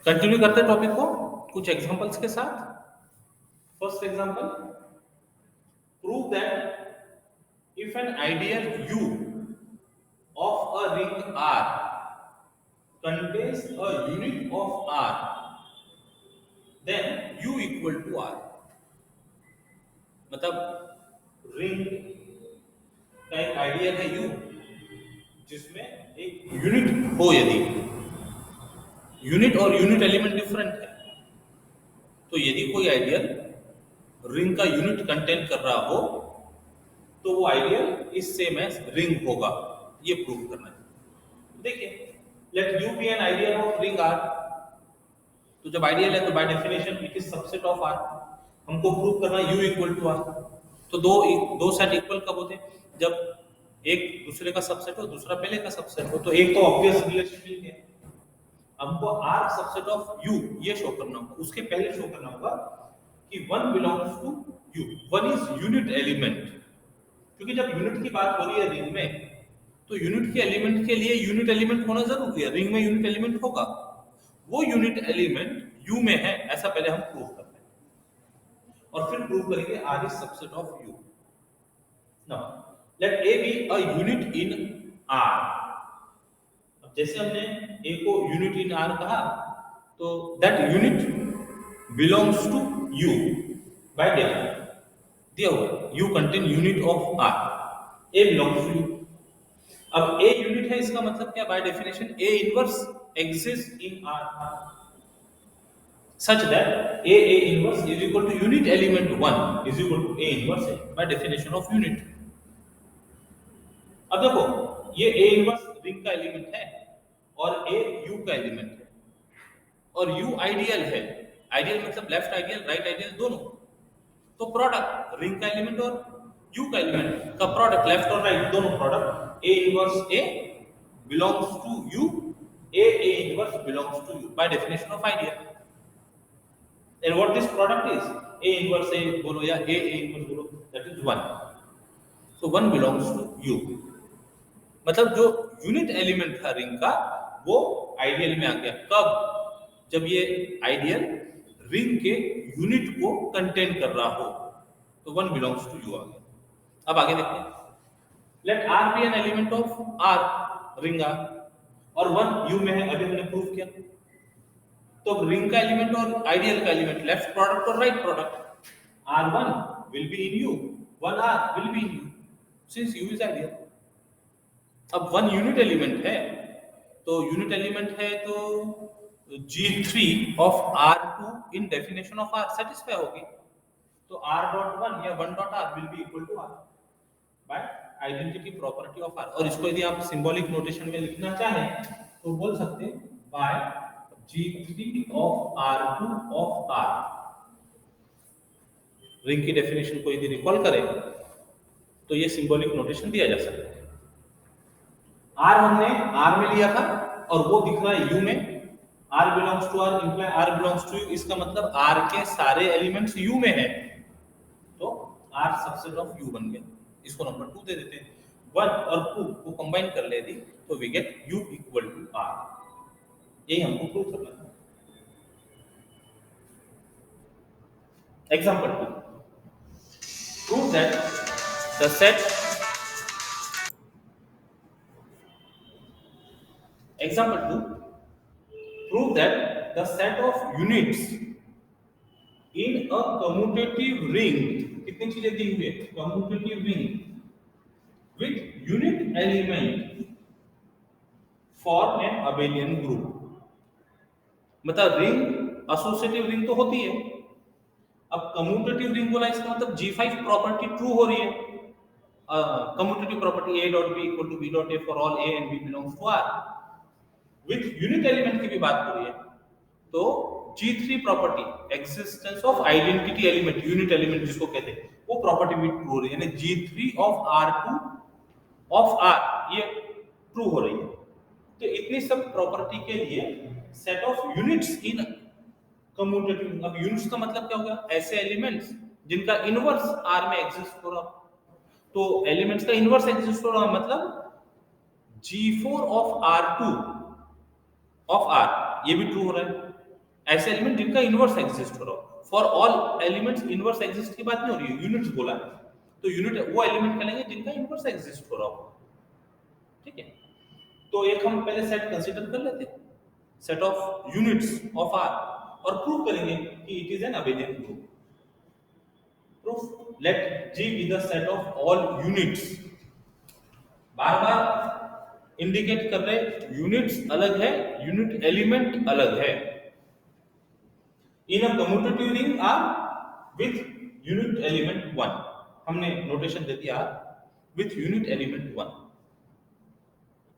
Continue करते topic को कुछ एग्जांपल्स के साथ। First example, prove that if an ideal U of a ring R contains a unit of R, then U equal to R। मतलब ring का एक ideal है U जिसमें एक यूनिट हो, यदि यूनिट और यूनिट एलिमेंट डिफरेंट है, तो यदि कोई आइडियल रिंग का यूनिट कंटेन कर रहा हो तो वो ideal is same as ring होगा। ये प्रूव करना है। देखिए, let U be an ideal of ring R। तो जब आइडियल है तो by definition it is subset of R। हमको प्रूव करना है U इक्वल टू R। तो दो सेट इक्वल कब होते हैं? जब एक दूसरे का सबसेट हो, दूसरा पहले का सबसेट हो। तो एक तो ऑब्वियस रिलेशन मिल गया। हमको R सबसेट ऑफ U ये शो करना होगा। उसके पहले शो करना होगा कि 1 belongs to U, 1 is unit element. क्योंकि जब यूनिट की बात हो रही है रिंग में, तो यूनिट के एलिमेंट के लिए यूनिट एलिमेंट होना जरूरी है। रिंग में यूनिट एलिमेंट होगा, वो यूनिट एलिमेंट U में है, ऐसा पहले हम प्रूव करते हैं और फिर प्रूव करेंगे R is subset of U। Now let A be a unit in R। अब जैसे हमने A को यूनिट इन R कहा, तो that unit belongs to U by definition दिया हुआ U contain unit of R, A belongs to U। अब A unit है, इसका मतलब क्या? By definition A inverse exist in R such that A inverse is equal to unit element 1 is equal to A inverse A by definition of unit। अब देखो, ये A inverse ring का element है और A U का element है और U ideal है। आइडियल मतलब लेफ्ट आइडियल, राइट आइडियल दोनों। तो प्रोडक्ट रिंग का एलिमेंट और U का एलिमेंट का प्रोडक्ट, लेफ्ट और राइट दोनों product A inverse A belongs to U, A inverse belongs to U by definition of ideal। And what this product is, A inverse A बोलो या A inverse बोलो, that is 1। So 1 belongs to U। मतलब जो unit element था ring का वो ideal में आ गया। कब? जब ये आइडियल रिंग के यूनिट को कंटेन कर रहा हो, तो 1 belongs to U आ गया। अब आगे देखते हैं। Let R be an element of R, ring R, और 1 U में है, अभी हमने प्रूव किया। तो रिंग का एलिमेंट और आइडियल का एलिमेंट, लेफ्ट प्रोडक्ट और right product, R1 will be in U, 1R will be in U since U is ideal। अब 1 यूनिट एलिमेंट है, तो यूनिट एलिमेंट है तो G3 of R2 in definition of R satisfy होगी। तो R.1 या 1.R will be equal to R by identity property of R। और इसको यदि आप सिंबॉलिक नोटेशन में लिखना चाहें तो बोल सकते हैं by G3 of R2 of R। Ring की डेफिनेशन को यदि रिकॉल करें तो ये सिंबॉलिक नोटेशन दिया जा सकता है। R हमने R में लिया था और वो दिख रहा है U में। R belongs to R imply R belongs to U, इसका मतलब R के सारे एलिमेंट्स U में है, तो R सबसेट ऑफ U बन गया। इसको नंबर 2 दे देते हैं। 1 और 2 को कंबाइन कर ले दी तो we get U equal to R। यही हमको प्रूव करना है। Example 2, prove that the set Example 2, prove that the set of units in a commutative ring, कितनी चीजें दी हुई है? commutative ring with unit element form an abelian group। मतलब ring associative ring तो होती है, अब कम्यूटेटिव रिंग बोला इसका मतलब G5 प्रॉपर्टी ट्रू हो रही है। Commutative property A dot B equal to B dot A for all A and B belongs to R। With unit element की भी बात हो रही है, तो G3 property existence of identity element, unit element जिसको कहते हैं, वो प्रॉपर्टी भी ट्रू हो रही है, यानी G3 of R2 of R ये ट्रू हो रही है। तो इतनी सब प्रॉपर्टी के लिए set of units in commutative. अब यूनिट्स का मतलब क्या होगा? ऐसे एलिमेंट्स जिनका इनवर्स R में एग्जिस्ट हो रहा। तो एलिमेंट्स का इनवर्स एग्जिस्ट हो रहा मतलब G4 of R2 of R, ये भी ट्रू हो रहा है। ऐसे एलिमेंट जिनका इनवर्स एग्जिस्ट हो रहा हो। For all elements inverse exist की बात नहीं हो रही है, यूनिट्स बोला है, तो यूनिट वो एलिमेंट कहलाएंगे जिनका इनवर्स एग्जिस्ट हो रहा हो। ठीक है, तो एक हम पहले सेट कंसीडर कर लेते हैं, set of units of R, और प्रूव करेंगे कि it is an abelian group. Proof, let G be the set of all units। बार बार इंडिकेट कर रहे यूनिट्स अलग है, यूनिट एलिमेंट अलग है। In a commutative ring R with unit element 1, हमने नोटेशन दे दिया विथ यूनिट एलिमेंट 1।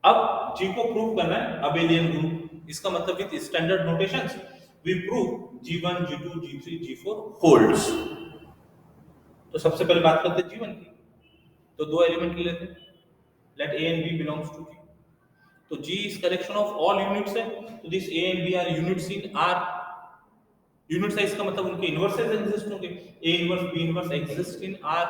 अब G को प्रूव करना है अबेलियन ग्रुप, इसका मतलब with standard notations we prove G1 G2 G3 G4 holds. तो सबसे पहले बात करते हैं G1 की, तो दो एलिमेंट ले लेते हैं, late A and B belongs to G। तो G is collection of all units है, तो this A and B are units in R। Units है इसका मतलब उनके इनवर्सेस एग्जिस्ट होंगे, A inverse B inverse exist in R,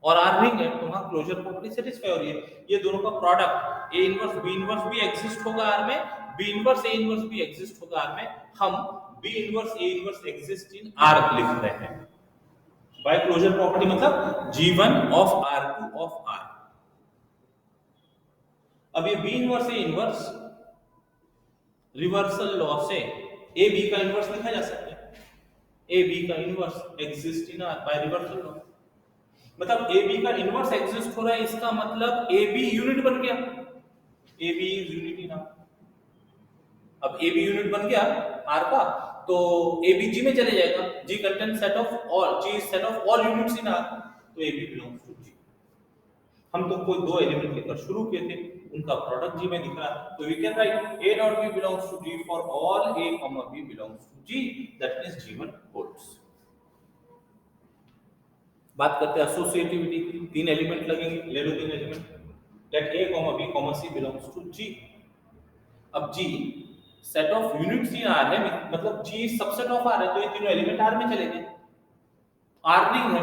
और R ring है तो वहां क्लोजर प्रॉपर्टी सेटिस्फाई हो रही है। ये दोनों का product A inverse B inverse भी एग्जिस्ट होगा R में, B इनवर्स A इनवर्स भी एग्जिस्ट होगा R में, हम B inverse A inverse exist in R लिख रहे हैं बाय क्लोजर प्रॉपर्टी, मतलब G1 of R2 of R। अब ये B inverse A inverse reversal law से ए बी का इनवर्स लिखा जा सकता है, ए बी का inverse exist in R by reversal law. मतलब ए बी का इनवर्स एग्जिस्ट हो रहा है, इसका मतलब ए बी यूनिट बन गया, A B is unit in R. अब ए बी यूनिट बन गया आर का, तो ए बी जी में चले जाएगा, G content set of all, G is set of all units in R, तो a b belongs to G. हम तो कोई दो एलिमेंट लेकर शुरू किए थे, उनका प्रोडक्ट जी में दिख रहा है, तो we can write A dot B belongs to G for all A comma B belongs to G, that means G1 holds। बात करते हैं एसोसिएटिविटी की, तीन एलिमेंट लगेंगे, ले लो तीन element, let A comma B comma C belongs to G। अब G set of units in R है, मतलब G सबसेट ऑफ R है, तो ये तीनों एलिमेंट R में चले गए। R रिंग है,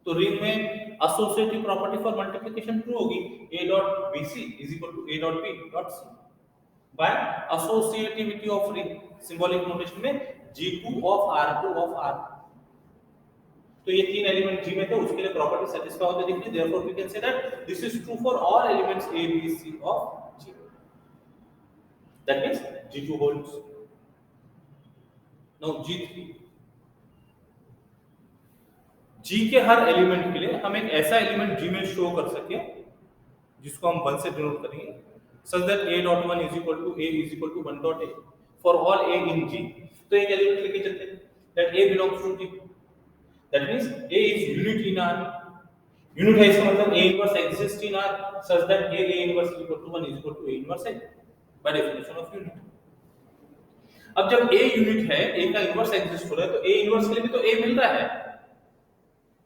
तो रिंग में associative property for multiplication true होगी, A dot BC is equal to A dot B dot C by associativity of ring, symbolic notation में G2 of R2 of R। तो ये तीन एलिमेंट G में थे, उसके लिए प्रॉपर्टी सेटिस्फाई होते दिख रही, therefore we can say that this is true for all elements A B C of G, that means G2 holds। Now G3, G के हर एलिमेंट के लिए हम एक ऐसा एलिमेंट G में शो कर सके जिसको हम 1 से डिनोट करेंगे, such that A dot 1 is equal to A is equal to 1 dot A for all A in G। तो एक एलिमेंट लेके चलते हैं, that A belongs to G, that means A is unit in R। Unit है इसका मतलब A inverse exist in R such that A inverse is equal to 1 is equal to A inverse है by definition of unit। अब जब A unit है, A का inverse exist हो रहा है, तो A इनवर्स के लिए भी तो A मिल रहा है,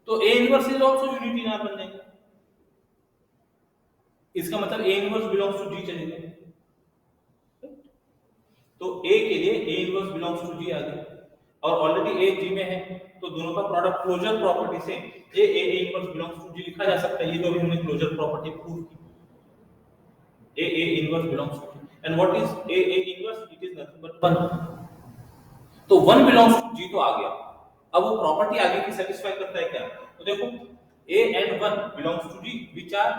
तो A inverse is also unit in R बन जाएगा। इसका मतलब A inverse belongs to G चले गए, तो A के लिए A inverse belongs to G आ गया, और ऑलरेडी A G में है, तो दोनों का प्रोडक्ट क्लोजर प्रॉपर्टी से A inverse belongs to G लिखा जा सकता है। ये जो भी हमने क्लोजर प्रॉपर्टी प्रूव की, A inverse belongs to G, and what is A inverse, it is nothing but 1। तो 1 बिलोंग्स टू G तो आ गया, अब वो प्रॉपर्टी आगे की सेटिस्फाई करता है क्या, तो देखो A and 1 belongs to G which are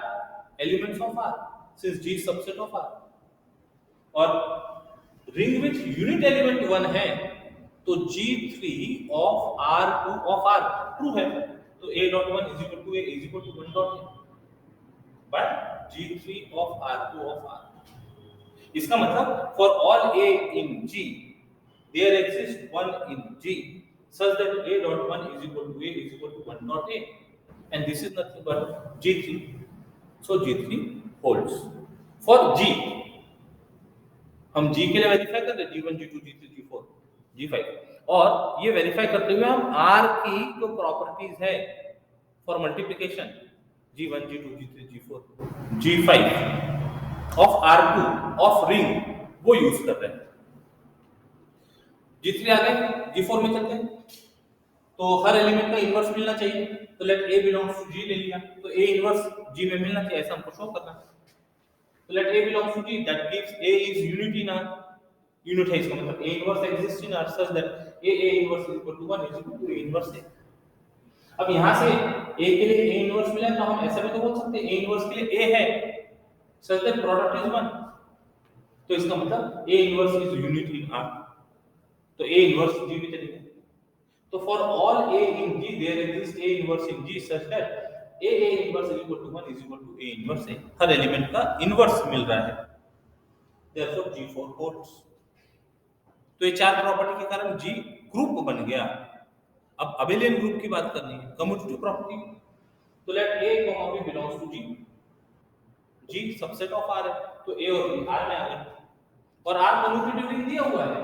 elements of R since G is subset of R, और रिंग विच यूनिट एलिमेंट 1 है, तो G3 of R2 of R true है, तो A dot 1 is equal to A is equal to 1 dot A by G3 of R2 of R। इसका मतलब for all A in G there exists 1 in G such that A dot 1 is equal to A is equal to 1 dot A, and this is nothing but G3, so G3 holds। for G हम G के लिए verify करते हैं G1 G2 G3 G4 G5, और ये verify करते हुए हम R की जो प्रॉपर्टीज है for multiplication G1 G2 G3 G4 G5 of R2 of ring वो यूज कर रहे हैं। G3 आ गए, G4 में चलते हैं, तो हर एलिमेंट का इनवर्स मिलना चाहिए, तो let A belongs to G ले लिया, तो A इनवर्स G में मिलना चाहिए, ऐसा हमको शो करना है, तो let A belongs to G, that gives A is unit in R, unit है इसका मतलब A inverse exist in R such that A inverse is equal to 1 is equal to A inverse A। अब यहां से A के लिए A inverse मिला तो हम ऐसा भी तो बोल सकते हैं A इनवर्स के लिए A है सच दैट प्रोडक्ट इज 1, तो इसका मतलब A inverse is unit in R, तो A इनवर्स G में चलेगा। तो for all A in G there exists A inverse in G such that A inverse is equal to 1 is equal to A inverse A, her element का inverse मिल रहा है, therefore G4 holds। तो ये चार property के कारण G group बन गया। अब अबेलियन ग्रुप की बात करनी है, कम्यूटेटिव प्रॉपर्टी, तो let A, B belongs to G, G subset of R है, तो A और B R में आ गए, और R कम्यूटेटिव रिंग दिया हुआ है,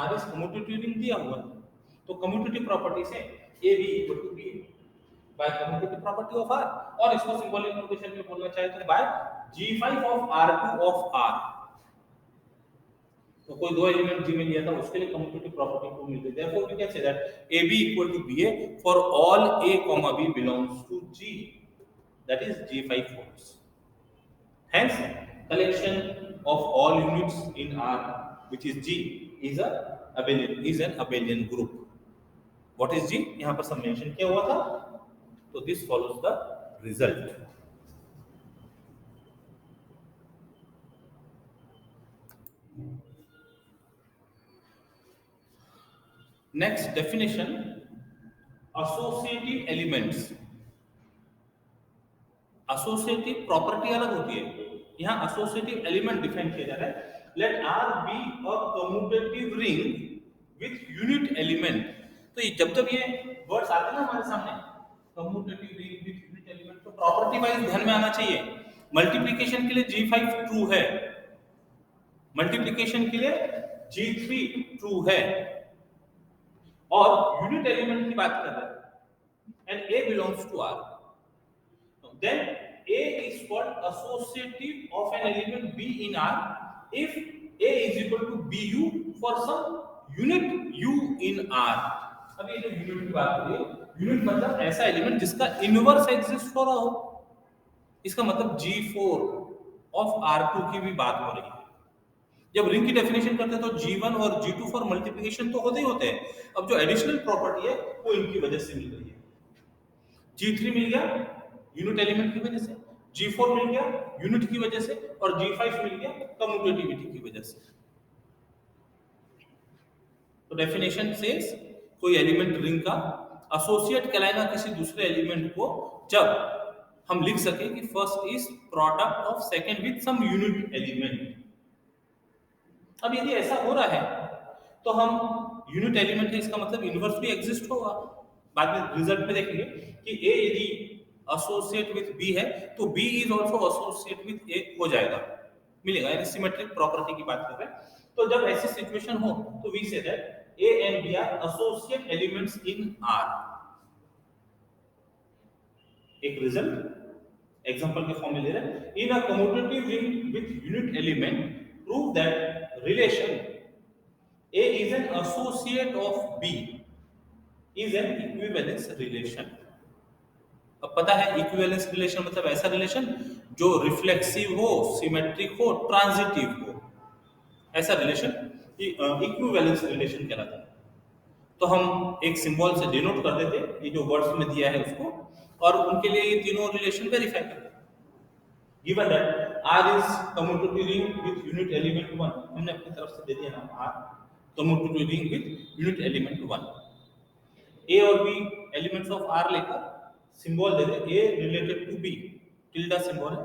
R इज कम्यूटेटिव रिंग दिया हुआ है, तो कम्यूटेटिव प्रॉपर्टी से A B equal to B by commutative property of R, और इसको सिंबॉलिक नोटेशन में बोलना चाहे तो bye G5 of R2 of R। तो कोई दो एलिमेंट G में लिया था उसके लिए कम्यूटेटिव प्रॉपर्टी को मिल गई, therefore we can say that AB equal to BA for all A, B belongs to G, that is G5 holds। Hence, collection of all units in R, which is G, is an abelian group. What is G? यहाँ पर सब mention किया हुआ था, तो this follows the result. Next definition, associative elements. Associative property अलग होती है, यहाँ एसोसिएटिव एलिमेंट डिफाइन किया जा रहा है। Let R be a commutative ring with unit element. तो ये जब ये वर्ड्स आते हैं ना हमारे सामने, commutative ring with unit element, तो प्रॉपर्टी वाइज ध्यान में आना चाहिए। मल्टीप्लिकेशन के लिए G5 ट्रू है, मल्टीप्लिकेशन के लिए G3 ट्रू है, और यूनिट एलिमेंट की बात कर रहे हैं and A belongs to R, then A is called associative of an element B in R if A is equal to BU for some unit U in R। अब ये जो यूनिट की बात हो रही है, यूनिट मतलब ऐसा एलिमेंट जिसका इनवर्स एग्जिस्ट हो रहा हो, इसका मतलब G4 of R2 की भी बात हो रही है। जब रिंग की डेफिनेशन करते हैं तो G1 और G2 फॉर मल्टीप्लिकेशन तो होते ही होते हैं, अब जो एडिशनल प्रॉपर्टी है वो इनकी वजह से मिल रही है। G3 मिल गया यूनिट एलिमेंट की वजह से, G4 मिल गया यूनिट की वजह से, और G5 मिल गया कम्यूटेटिविटी की वजह से। तो डेफिनेशन सेज कोई एलिमेंट रिंग का एसोसिएट कहलाएगा किसी दूसरे एलिमेंट को जब हम लिख सके कि first is product of second with some unit element. अब यदि ऐसा हो रहा है तो हम यूनिट एलिमेंट है, इसका मतलब इनवर्स भी एग्जिस्ट होगा। बाद में रिजल्ट में देखेंगे कि A यदि एसोसिएट विद B है तो B is also associate with A हो जाएगा, मिलेगा, यानी सिमेट्रिक प्रॉपर्टी की बात कर रहे हैं। तो जब ऐसी सिचुएशन हो तो we say that A and B are associate elements in R। एक रिजल्ट एग्जांपल के फॉर्म में ले रहे हैं, in a commutative ring with unit element prove that relation A is an associate of B is an equivalence relation। अब पता है equivalence relation मतलब ऐसा रिलेशन जो रिफ्लेक्सिव हो, सिमेट्रिक हो, ट्रांजिटिव हो, ऐसा रिलेशन इक्विवेलेंस रिलेशन कहलाता है। तो हम एक सिंबल से डिनोट कर देते हैं ये जो वर्ड्स में दिया है उसको, और उनके लिए ये तीनों रिलेशन वेरीफाई करते हैं। Given that R is commutative ring with unit element 1, हमने अपनी तरफ से दे दिया नाम R commutative ring with unit element 1। A और B एलिमेंट्स ऑफ R लेकर सिंबल दे दे A related to B, tilde symbol है,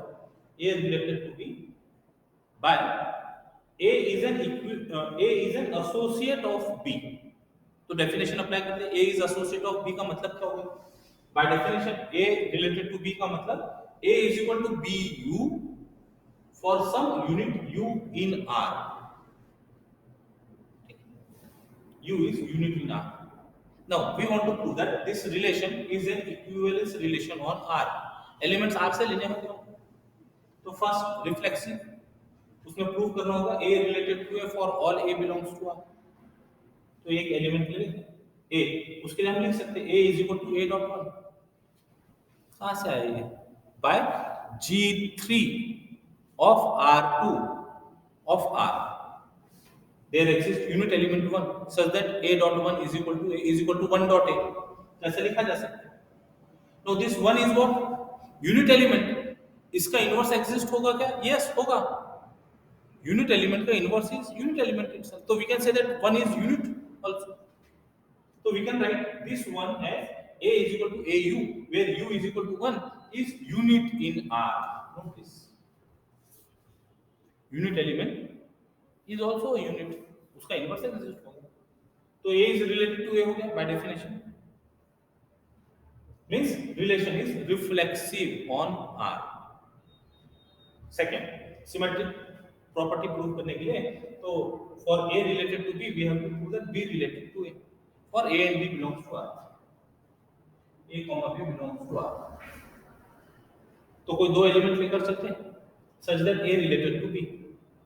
A related to B by A is an associate of B। तो डेफिनेशन अप्लाई करते हैं, A is associate of B का मतलब क्या होगा? By definition A related to B का मतलब A is equal to BU for some unit U in R। U is unit in R। Now we want to prove that this relation is an equivalence relation on R। Elements R से लेने होंगे, तो first reflexive, उसमें prove करना होगा A related to A for all A belongs to R। तो एक element ले लेंगे A, उसके लिए हम लिख सकते हैं A is equal to A dot 1। कहां से आया ये? By G3 of R2 of R। there exists unit element 1 such that a dot 1 is equal to a is equal to 1 dot a, ऐसे लिखा जा सकता है. Now this 1 is what unit element, इसका इनवर्स एग्जिस्ट होगा क्या? Yes होगा. Unit element का inverse is unit element itself, so we can say that 1 is unit also. So we can write this one as a is equal to au, where u is equal to 1 is unit in R. Notice unit element is also a unit, उसका inverse exist होगा, तो a is related to a हो गया by definition, means relation is reflexive on R. Second, symmetric property prove करने के लिए, तो for a related to b we have to prove that b related to a, for a and b belongs to R, a comma b belongs to R. तो कोई दो element लेकर सकते हैं such that a related to b,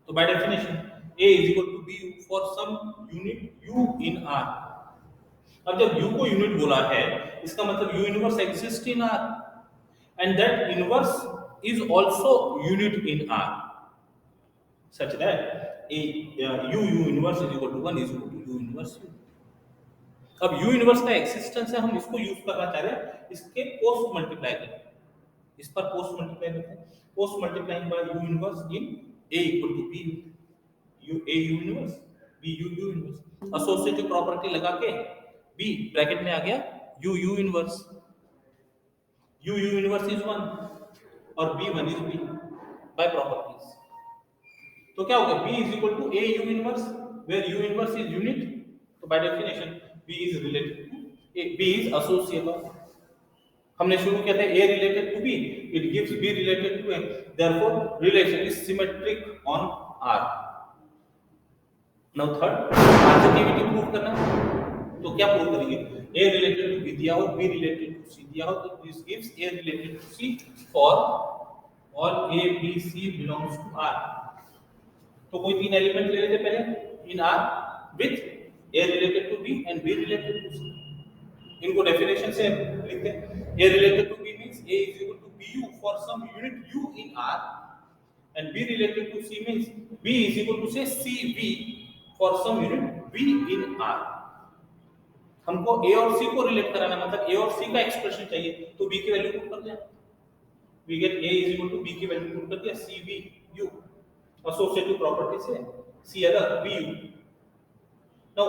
तो by definition a is equal to b for some unit u in R. अब जब u को यूनिट बोला है, इसका मतलब u inverse exist in R and that inverse is also unit in R such that u inverse is equal to 1 is equal to u inverse u. अब u inverse का existence है, हम इसको यूज करना चाह रहे हैं, इसके पोस्ट मल्टीप्लाई करें, इस पर पोस्ट मल्टीप्लाई करते हैं, post multiplying by u inverse in a equal to b u a u inverse b u u inverse, associative property लगा के b ब्रैकेट में आ गया u u inverse, u u inverse is 1 और b 1 is b by properties. तो क्या होगा b is equal to a u inverse where u inverse is unit, तो by definition b is related to a, b is associable. हमने शुरू किया था a related to b, it gives b related to a, therefore relation is symmetric on R. Now third, transitivity prove करना है, तो क्या prove करेंगे? a related to b दिया हो, b रिलेटेड टू c दिया हो, तो this gives a related to c for all a b c belongs to R. तो कोई तीन एलिमेंट ले लेते पहले इन R with a related to b and b related to c. इनको डेफिनेशन से लिखते हैं. a related to b means a is equal to bu for some unit u in R, and b related to c means b is equal to say cv for some unit v in R. हमको a और c को relate कराना, मतलब a और c का expression चाहिए, तो b की वैल्यू पुट कर दिया, we get a is equal to b की वैल्यू पुट कर दिया cv u, एसोसिएटिव प्रॉपर्टी से c अदर bu. नाउ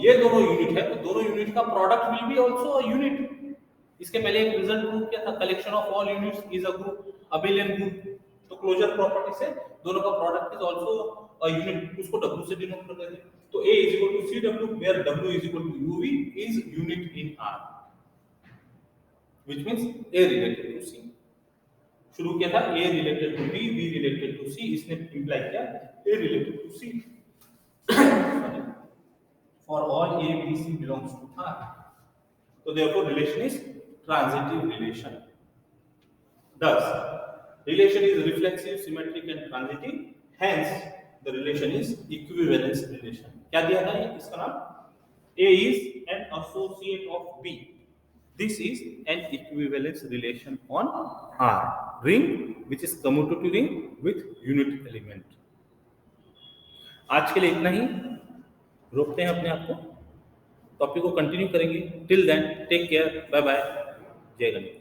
ये दोनों यूनिट है, तो दोनों यूनिट का product will be also a unit. इसके पहले एक रिजल्ट प्रूव किया था, collection of all units is a group, abelian group. तो क्लोजर प्रॉपर्टी से दोनों का product is also a unit, उसको w से डिनोट कर देते हैं. तो a is equal to cw where w is equal to uv is unit in R, which means a related to c. शुरू किया था a related to b, b related to c, इसने imply किया a related to c for all a b c belongs to R. So therefore relation is transitive relation. Thus, relation is reflexive, symmetric and transitive. Hence, the relation is equivalence relation. क्या दिया था इसका नाम? A is an associate of B. This is an equivalence relation on R. Ring, which is commutative ring with unit element. आज के लिए इतना ही, रोकते हैं अपने आप को, टॉपिक को कंटिन्यू करेंगे. Till then take care, bye bye, जय गणेश.